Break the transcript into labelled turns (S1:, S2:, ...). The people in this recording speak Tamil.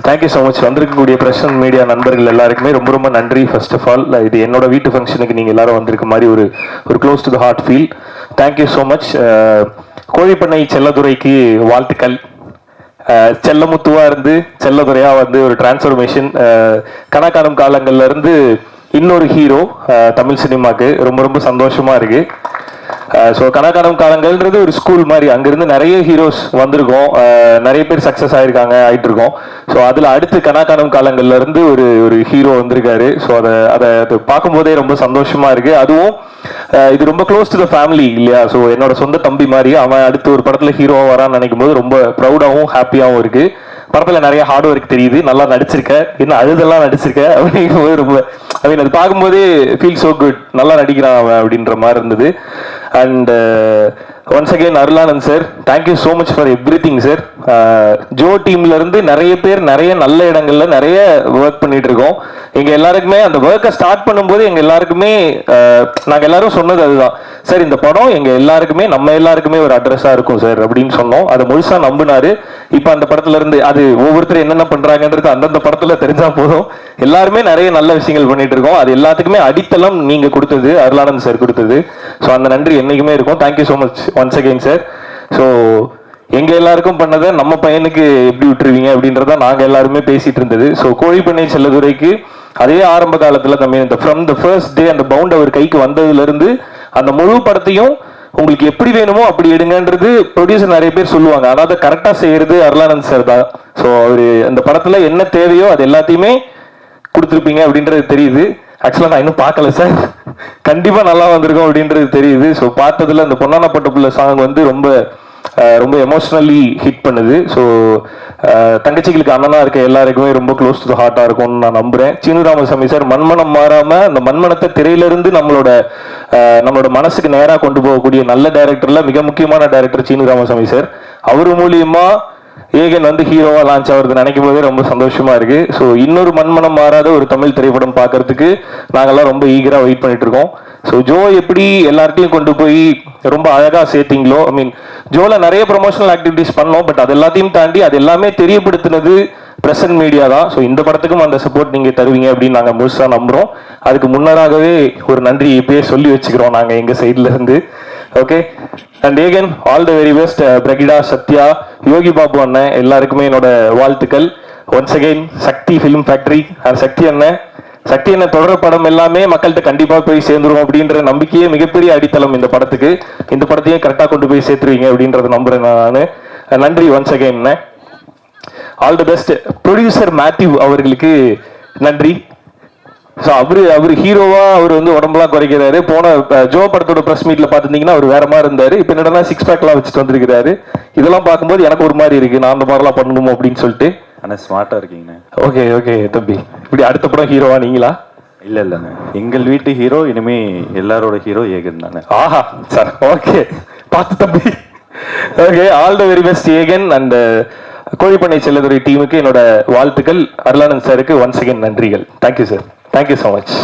S1: Thank you so much. வந்திருக்கக்கூடிய பிரஸ் மீடியா நண்பர்கள் எல்லாருக்குமே ரொம்ப ரொம்ப நன்றி. ஃபர்ஸ்ட் ஆஃப் ஆல், இது என்னோட வீட்டு ஃபங்க்ஷனுக்கு நீங்கள் எல்லாரும் வந்திருக்க மாதிரி ஒரு close to the heart feel. Thank you so much. Kozhipannai செல்லதுரைக்கு வாழ்த்துக்கள். செல்லமுத்துவா இருந்து செல்லதுரையா வந்து ஒரு டிரான்ஸ்ஃபர்மேஷன். கணக்காணும் காலங்கள்ல இருந்து இன்னொரு ஹீரோ தமிழ் சினிமாக்கு. ரொம்ப ரொம்ப சந்தோஷமா இருக்கு. ஸோ கணக்காணும் காலங்கள்ன்றது ஒரு ஸ்கூல் மாதிரி. அங்கிருந்து நிறைய ஹீரோஸ் வந்திருக்கோம், நிறைய பேர் சக்ஸஸ் ஆயிட்டு இருக்கோம். ஸோ அதில் அடுத்து கணக்காணும் காலங்கள்ல இருந்து ஒரு ஹீரோ வந்திருக்காரு. ஸோ அதை பார்க்கும்போதே ரொம்ப சந்தோஷமா இருக்கு. அதுவும் இது ரொம்ப க்ளோஸ் டு த ஃபேமிலி இல்லையா? ஸோ என்னோட சொந்த தம்பி மாதிரி அவன் அடுத்து ஒரு படத்துல ஹீரோவா வரான்னு நினைக்கும் போது ரொம்ப ப்ரௌடாகவும் ஹாப்பியாகவும் இருக்கு. படத்துல நிறைய ஹார்ட் ஒர்க் தெரியுது. நல்லா நடிச்சிருக்க, என்ன அழுதெல்லாம் நடிச்சிருக்க அப்படிங்கும்போது ரொம்ப அது பார்க்கும்போதே ஃபீல் சோ குட். நல்லா நடிக்கிறான் அவன் அப்படின்ற மாதிரி இருந்தது. And once again Arulanand sir, thank you so much for everything sir. Joe டீம்ல இருந்து நிறைய பேர் நிறைய நல்ல இடங்கள்ல நிறைய ஒர்க் பண்ணிட்டு இருக்கோம். எங்க எல்லாருக்குமே அந்த ஒர்க்கை ஸ்டார்ட் பண்ணும்போது எங்க எல்லாருக்குமே நாங்க எல்லாரும் சொன்னது அதுதான் சார், இந்த படம் எங்க எல்லாருக்குமே நம்ம எல்லாருக்குமே ஒரு அட்ரஸா இருக்கும் சார் அப்படின்னு சொன்னோம். அதை முழுசா நம்பினாரு. இப்ப அந்த படத்துல இருந்து அது ஒவ்வொருத்தரும் என்னென்ன பண்றாங்கன்றது அந்தந்த படத்துல தெரிஞ்சா போதும். எல்லாருமே நிறைய நல்ல விஷயங்கள் பண்ணிட்டு இருக்கோம். அது எல்லாத்துக்குமே அடித்தளம் நீங்க கொடுத்தது, அருளானந்த் சார் கொடுத்தது. ஸோ அந்த நன்றி என்னைக்குமே இருக்கும். Thank you so much once again sir. So எங்க எல்லாருக்கும் பண்ணதை நம்ம பையனுக்கு எப்படி விட்டுருவீங்க அப்படின்றத நாங்க எல்லாருமே பேசிட்டு இருந்தது. ஸோ கோழிப்பண்ணை செல்லதுரைக்கு அதே ஆரம்ப காலத்துல நம்ம ஃப்ரம் த ஃபர்ஸ்ட் டே அந்த பவுண்ட் அவர் கைக்கு வந்ததுல இருந்து அந்த முழு படத்தையும் உங்களுக்கு எப்படி வேணுமோ அப்படி எடுங்கன்றது ப்ரொடியூசர் நிறைய பேர் சொல்லுவாங்க. ஆனால் அதை கரெக்டா செய்யறது அருளானந்த் சார் தான். ஸோ அவரு அந்த படத்துல என்ன தேவையோ அது எல்லாத்தையுமே கொடுத்துருப்பீங்க அப்படின்றது தெரியுது. ஆக்சுவலா நான் இன்னும் பார்க்கல சார், கண்டிப்பா நல்லா வந்திருக்கும் அப்படின்றது தெரியுது. ஸோ பார்த்ததுல அந்த பொன்னான பட்ட புள்ள சாங் வந்து ரொம்ப ரொம்ப எமோஷனலி ஹிட் பண்ணுது. ஸோ தங்கச்சிகளுக்கு அண்ணனா இருக்க எல்லாருக்குமே ரொம்ப க்ளோஸ் டு த ஹார்ட்டா இருக்கும்னு நான் நம்புறேன். சீனு ராமசாமி சார் மண்மனம் மாறாம அந்த மண்மனத்தை திரையிலிருந்து நம்மளோட மனசுக்கு நேராக கொண்டு போகக்கூடிய நல்ல டைரக்டர்ல மிக முக்கியமான டைரக்டர் சீனு ராமசாமி சார். அவர் மூலியமா ஏகன் வந்து ஹீரோவா லான்ச் ஆகுறது நினைக்கும் போதே ரொம்ப சந்தோஷமா இருக்கு. ஸோ இன்னொரு மண்மனம் மாறாத ஒரு தமிழ் திரைப்படம் பார்க்கறதுக்கு நாங்கெல்லாம் ரொம்ப ஈகரா வெயிட் பண்ணிட்டு இருக்கோம். ஸோ ஜோ எப்படி எல்லார்ட்டையும் கொண்டு போய் ரொம்ப அழகா சேர்த்தீங்களோ, ஐ மீன் ஜோல நிறைய ப்ரொமோஷனல் ஆக்டிவிட்டிஸ் பண்ணோம். பட் அது எல்லாத்தையும் தாண்டி அது எல்லாமே தெரியப்படுத்தினது பிரசன்ட் மீடியா தான். ஸோ இந்த படத்துக்கும் அந்த சப்போர்ட் நீங்க தருவீங்க அப்படின்னு நாங்கள் முழுசா நம்புறோம். அதுக்கு முன்னராகவே ஒரு நன்றி இப்பயே சொல்லி வச்சுக்கிறோம் நாங்க எங்க சைட்ல இருந்து. Okay, and again all the very best. Brigida, Sathya, Yogi Babu அண்ணன் எல்லாருக்குமே என்னோட வாழ்த்துக்கள். Once again Sakthi Film Factory and Sakthi அண்ணன் தொடர் படம் எல்லாமே மக்கள்கிட்ட கண்டிப்பா போய் சேர்ந்துரும் அப்படின்ற நம்பிக்கையே மிகப்பெரிய அடித்தளம் இந்த படத்துக்கு. இந்த படத்தையும் கரெக்டா கொண்டு போய் சேர்த்துருவீங்க அப்படின்றத நம்புறேன் நான். நன்றி once again. All the best. Producer Mathew அவர்களுக்கு நன்றி. ஸோ அவரு ஹீரோவா அவர் வந்து உடம்புலாம் குறைக்கிறாரு. போன ஜோ படத்தோட பிரஸ் மீட்ல பாத்துட்டீங்கன்னா அவர் வேற மாதிரி இருந்தாரு. இப்ப என்னன்னா 6 பேக் எல்லாம் வச்சுட்டு வந்திருக்கிறாரு. இதெல்லாம் பார்க்கும்போது எனக்கு ஒரு மாதிரி இருக்கு, நான் அந்த மாதிரிலாம் பண்ணணுமோ அப்படின்னு சொல்லிட்டு.
S2: ஆனா ஸ்மார்ட்டா இருக்கீங்க.
S1: ஓகே ஓகே தம்பி, இப்படி அடுத்த படம் ஹீரோவா நீங்களா?
S2: இல்ல எங்கள் வீட்டு ஹீரோ இனிமே எல்லாரோட ஹீரோ ஏகன் தானே.
S1: ஆஹா சார், ஓகே பார்த்து தம்பி. Okay, all the very best Yegan. And Kozhipannai Chelladurai டீமுக்கு என்னோட வாழ்த்துக்கள். அருளானந்த் சாருக்கு ஒன்ஸ் அகெயின் நன்றிகள். Thank you sir, thank you so much.